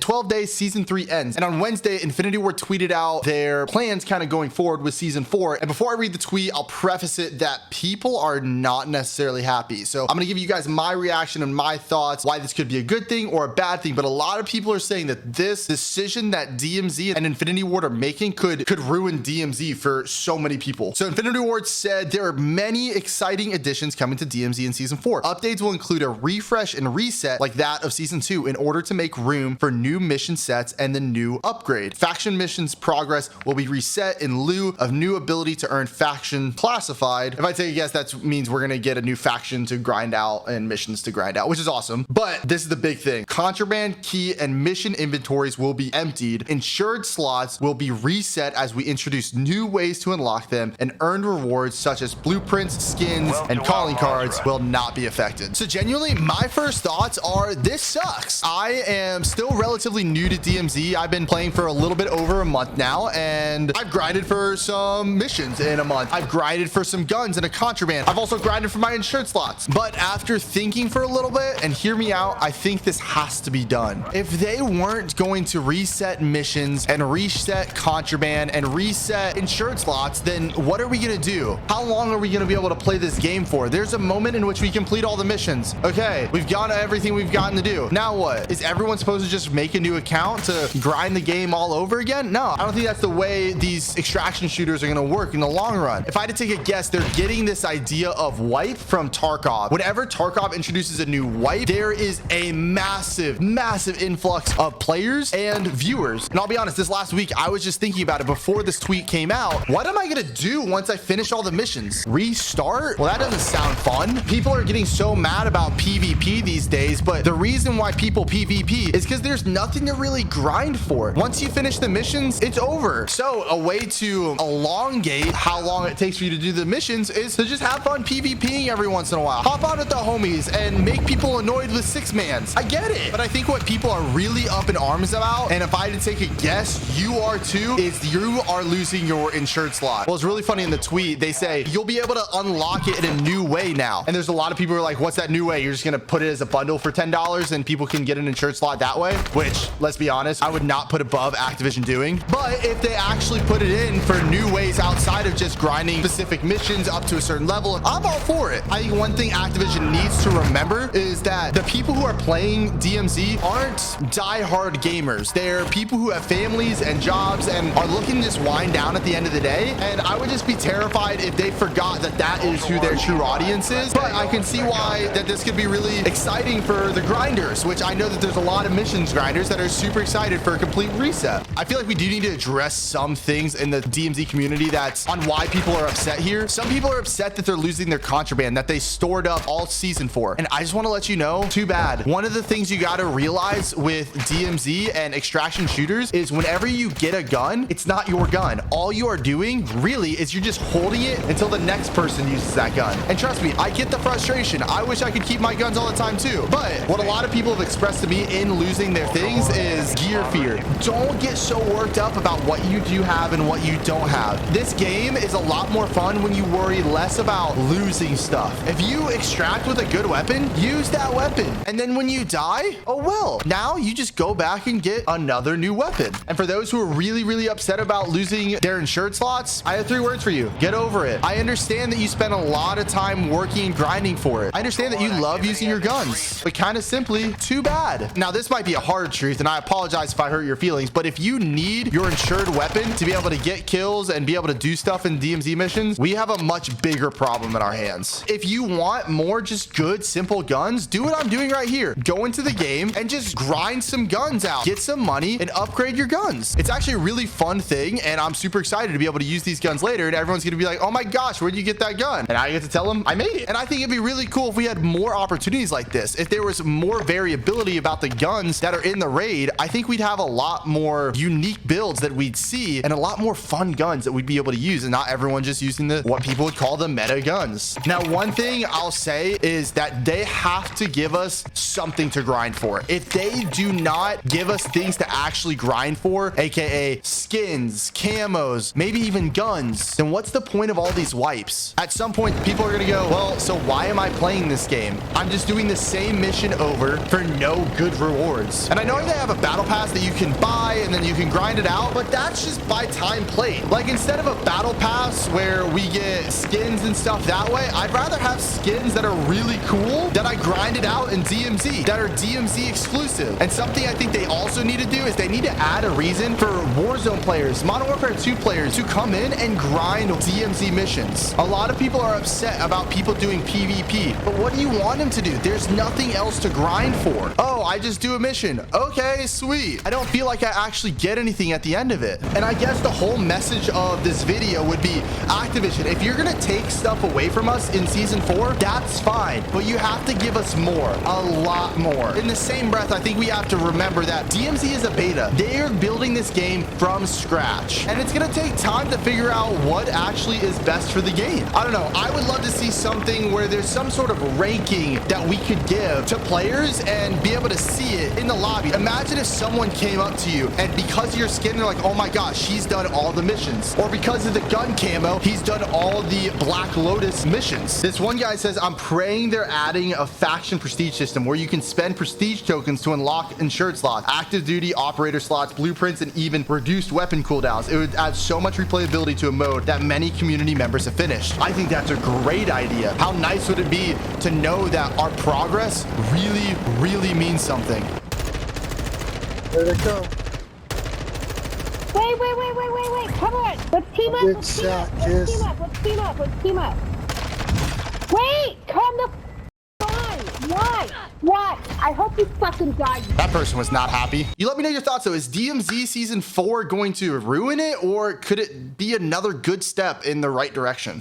12 days, season 3 ends. And on Wednesday, Infinity Ward tweeted out their plans kind of going forward with season 4. And before I read the tweet, I'll preface it that people are not necessarily happy. So I'm going to give you guys my reaction and my thoughts, why this could be a good thing or a bad thing. But a lot of people are saying that this decision that DMZ and Infinity Ward are making could ruin DMZ for so many people. So Infinity Ward said there are many exciting additions coming to DMZ in season 4. Updates will include a refresh and reset like that of season 2 in order to make room for new mission sets and the new upgrade. Faction missions progress will be reset in lieu of new ability to earn faction classified. If I take a guess, that means we're going to get a new faction to grind out and missions to grind out, which is awesome. But this is the big thing. Contraband, key, and mission inventories will be emptied. Insured slots will be reset as we introduce new ways to unlock them, and earned rewards such as blueprints, skins, and calling cards will not be affected. So genuinely, my first thoughts are this sucks. I am still relatively new to DMZ. I've been playing for a little bit over a month now, and I've grinded for some missions in a month. I've grinded for some guns and a contraband. I've also grinded for my insured slots. But after thinking for a little bit, and hear me out, I think this has to be done. If they weren't going to reset missions and reset contraband and reset insured slots, then what are we going to do? How long are we going to be able to play this game for? There's a moment in which we complete all the missions. Okay, we've gone to everything we've gotten to do. Now what? Is everyone supposed to just make a new account to grind the game all over again? No, I don't think that's the way these extraction shooters are going to work in the long run. If I had to take a guess, they're getting this idea of wipe from Tarkov. Whenever Tarkov introduces a new wipe, there is a massive influx of players and viewers. And I'll be honest, this last week, I was just thinking about it before this tweet came out. What am I going to do once I finish all the missions? Restart? Well, that doesn't sound fun. People are getting so mad about PvP these days, but the reason why people PvP is because there's nothing to really grind for. Once you finish the missions, it's over. So a way to elongate how long it takes for you to do the missions is to just have fun PvPing every once in a while. Hop out at the homies and make people annoyed with 6-mans. I get it. But I think what people are really up in arms about, and if I had to take a guess, you are too, is you are losing your insured slot. Well, it's really funny in the tweet. They say you'll be able to unlock it in a new way now. And there's a lot of people who are like, what's that new way? You're just going to put it as a bundle for $10 and people can get an insured slot that way, which, let's be honest, I would not put above Activision doing. But if they actually put it in for new ways outside of just grinding specific missions up to a certain level, I'm all for it. I think one thing Activision needs to remember is that the people who are playing DMZ aren't diehard gamers. They're people who have families and jobs and are looking to just wind down at the end of the day. And I would just be terrified if they forgot that that is who their true audience is. But I can see why that this could be really exciting for the grinders, which I know that there's a lot of missions grinders that are super excited for a complete reset. I feel like we do need to address some things in the DMZ community that's on why people are upset here. Some people are upset that they're losing their contraband that they stored up all season for. And I just want to let you know, too bad. One of the things you got to realize with DMZ and extraction shooters is whenever you get a gun, it's not your gun. All you are doing really is you're just holding it until the next person uses that gun. And trust me, I get the frustration. I wish I could keep my guns all the time too. But what a lot of people have expressed to me in losing their things is gear fear. Don't get so worked up about what you do have and what you don't have. This game is a lot more fun when you worry less about losing stuff. If you extract with a good weapon, use that weapon. And then when you die, oh well. Now you just go back and get another new weapon. And for those who are really upset about losing their insured slots, I have 3 words for you. Get over it. I understand that you spend a lot of time working and grinding for it. I understand that you love using your guns, but kind of simply, too bad. Now, this might be a hard truth, and I apologize if I hurt your feelings, but if you need your insured weapon to be able to get kills and be able to do stuff in DMZ missions, we have a much bigger problem in our hands. If you want more just good, simple guns, do what I'm doing right here. Go into the game and just grind some guns out. Get some money and upgrade your guns. It's actually a really fun thing, and I'm super excited to be able to use these guns later, and everyone's going to be like, oh my gosh, where'd you get that gun? And I get to tell them I made it. And I think it'd be really cool if we had more opportunities like this. If there was more variability about the guns that are in the raid, I think we'd have a lot more unique builds that we'd see and a lot more fun guns that we'd be able to use, and not everyone just using the what people would call the meta guns. Now, one thing I'll say is that they have to give us something to grind for. If they do not give us things to actually grind for, aka skins, camos, maybe even guns, then what's the point of all these wipes? At some point, people are going to go, well, so why am I playing this game? I'm just doing the same mission over for no good rewards. And I know knowing they have a battle pass that you can buy and then you can grind it out, but that's just by time played. Like, instead of a battle pass where we get skins and stuff that way, I'd rather have skins that are really cool that I grinded out in DMZ, that are DMZ exclusive. And something I think they also need to do is they need to add a reason for Warzone players, Modern Warfare 2 players to come in and grind DMZ missions. A lot of people are upset about people doing PvP, but what do you want them to do? There's nothing else to grind for. Oh, I just do a mission. Okay, sweet. I don't feel like I actually get anything at the end of it. And I guess the whole message of this video would be, Activision, if you're gonna take stuff away from us in season 4, that's fine, but you have to give us more, a lot more. In the same breath, I think we have to remember that DMZ is a beta. They are building this game from scratch, and it's gonna take time to figure out what actually is best for the game. I don't know. I would love to see something where there's some sort of ranking that we could give to players and be able to see it in the lobby. Imagine if someone came up to you and because of your skin, they're like, oh my gosh, he's done all the missions. Or because of the gun camo, he's done all the Black Lotus missions. This one guy says, I'm praying they're adding a faction prestige system where you can spend prestige tokens to unlock insured slots, active duty operator slots, blueprints, and even reduced weapon cooldowns. It would add so much replayability to a mode that many community members have finished. I think that's a great idea. How nice would it be to know that our progress really, really means something? There they go. Wait. Come on. Let's team up. Let's team up. Let's team up. Wait. Come the on. Why? What? I hope you fucking die. That person was not happy. You let me know your thoughts though. Is DMZ season 4 going to ruin it, or could it be another good step in the right direction?